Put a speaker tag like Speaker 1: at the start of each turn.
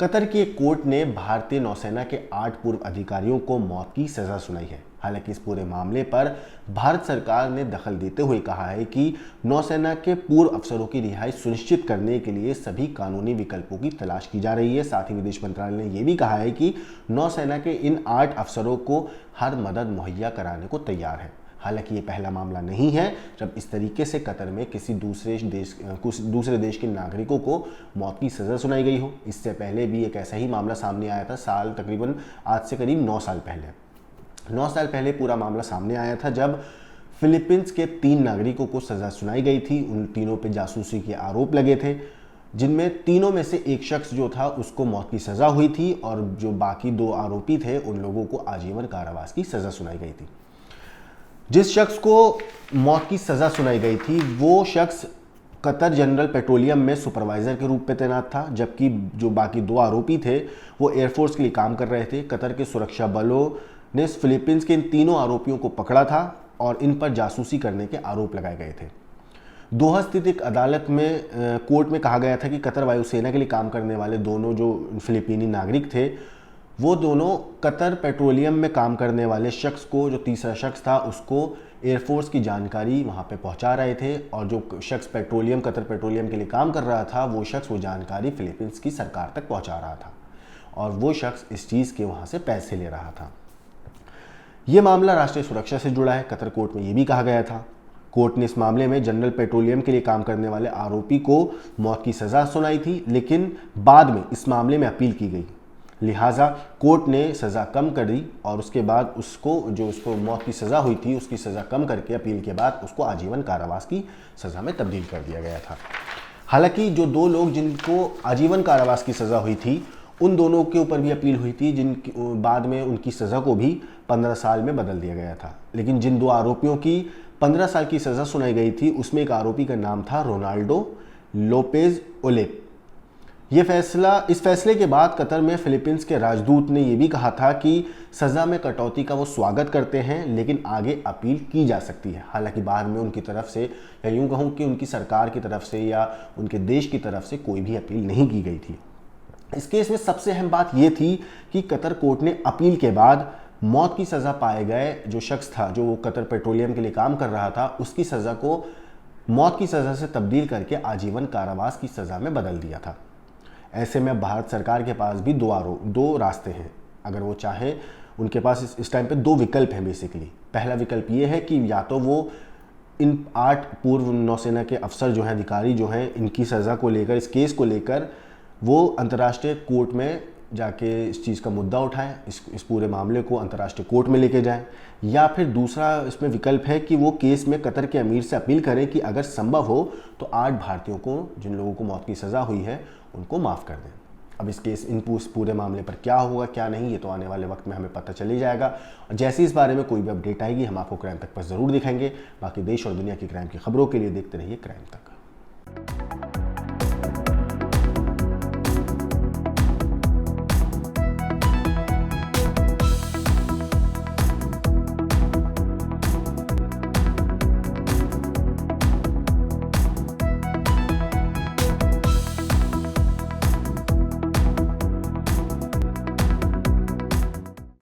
Speaker 1: Qatar की एक court ने भारतीय नौसेना के 8 पूर्व अधिकारियों को मौत की सजा सुनाई है। हालांकि इस पूरे मामले पर भारत सरकार ने दखल देते हुए कहा है कि नौसेना के पूर्व अफसरों की रिहाई सुनिश्चित करने के लिए सभी कानूनी विकल्पों की तलाश की जा रही है। साथ ही विदेश मंत्रालय ने यह भी कहा है कि नौसेना के इन 8 अफसरों को हर मदद मुहैया कराने को तैयार है। हालांकि ये पहला मामला नहीं है जब इस तरीके से कतर में किसी दूसरे देश के नागरिकों को मौत की सज़ा सुनाई गई हो। इससे पहले भी एक ऐसा ही मामला सामने आया था तकरीबन आज से करीब 9 साल पहले। 9 साल पहले पूरा मामला सामने आया था जब फिलीपींस के 3 नागरिकों को सज़ा सुनाई गई थी। उन तीनों पे जासूसी के आरोप लगे थे, जिनमें तीनों में से एक शख्स जो था उसको मौत की सज़ा हुई थी और जो बाकी 2 आरोपी थे उन लोगों को आजीवन कारावास की सज़ा सुनाई गई थी। जिस शख्स को मौत की सज़ा सुनाई गई थी वो शख्स कतर जनरल पेट्रोलियम में सुपरवाइज़र के रूप में तैनात था, जबकि जो बाकी 2 आरोपी थे वो एयरफोर्स के लिए काम कर रहे थे। कतर के सुरक्षा बलों ने फिलीपींस के इन तीनों आरोपियों को पकड़ा था और इन पर जासूसी करने के आरोप लगाए गए थे। दोहा स्थित एक अदालत में कोर्ट में कहा गया था कि कतर वायुसेना के लिए काम करने वाले दोनों जो फिलिपीनी नागरिक थे वो दोनों कतर पेट्रोलियम में काम करने वाले शख्स को, जो तीसरा शख्स था, उसको एयरफोर्स की जानकारी वहाँ पे पहुँचा रहे थे और जो शख्स कतर पेट्रोलियम के लिए काम कर रहा था वो शख्स वो जानकारी फिलीपींस की सरकार तक पहुँचा रहा था और वो शख्स इस चीज़ के वहाँ से पैसे ले रहा था। ये मामला राष्ट्रीय सुरक्षा से जुड़ा है। कतर कोर्ट में ये भी कहा गया था। कोर्ट ने इस मामले में जनरल पेट्रोलियम के लिए काम करने वाले आरोपी को मौत की सज़ा सुनाई थी, लेकिन बाद में इस मामले में अपील की गई। लिहाजा कोर्ट ने सज़ा कम कर दी और उसके बाद उसको मौत की सज़ा हुई थी उसकी सज़ा कम करके अपील के बाद उसको आजीवन कारावास की सज़ा में तब्दील कर दिया गया था। हालांकि जो 2 लोग जिनको आजीवन कारावास की सज़ा हुई थी उन दोनों के ऊपर भी अपील हुई थी, जिन बाद में उनकी सज़ा को भी 15 साल में बदल दिया गया था। लेकिन जिन 2 आरोपियों की 15 साल की सज़ा सुनाई गई थी उसमें एक आरोपी का नाम था रोनाल्डो लोपेज ओलेप। इस फैसले के बाद कतर में फिलीपींस के राजदूत ने यह भी कहा था कि सज़ा में कटौती का वो स्वागत करते हैं, लेकिन आगे अपील की जा सकती है। हालांकि बाद में उनकी तरफ से, या यूँ कहूँ कि उनकी सरकार की तरफ से या उनके देश की तरफ से कोई भी अपील नहीं की गई थी। इस केस में सबसे अहम बात यह थी कि कतर कोर्ट ने अपील के बाद मौत की सज़ा पाए गए जो शख्स था, जो वो कतर पेट्रोलियम के लिए काम कर रहा था, उसकी सज़ा को मौत की सज़ा से तब्दील करके आजीवन कारावास की सज़ा में बदल दिया था। ऐसे में भारत सरकार के पास भी 2 रास्ते हैं। अगर वो चाहें, उनके पास इस टाइम पे 2 विकल्प हैं बेसिकली। पहला विकल्प ये है कि या तो वो इन 8 पूर्व नौसेना के अफसर जो हैं, अधिकारी जो हैं, इनकी सज़ा को लेकर, इस केस को लेकर वो अंतर्राष्ट्रीय कोर्ट में जाके इस चीज़ का मुद्दा उठाएं, इस पूरे मामले को अंतर्राष्ट्रीय कोर्ट में लेके जाएं, या फिर दूसरा इसमें विकल्प है कि वो केस में कतर के अमीर से अपील करें कि अगर संभव हो तो 8 भारतीयों को, जिन लोगों को मौत की सज़ा हुई है, उनको माफ़ कर दें। अब इस पूरे मामले पर क्या होगा क्या नहीं, ये तो आने वाले वक्त में हमें पता चल ही जाएगा। और जैसे इस बारे में कोई भी अपडेट आएगी हम आपको क्राइम तक पर ज़रूर दिखाएंगे। बाकी देश और दुनिया की क्राइम की खबरों के लिए देखते रहिए क्राइम तक।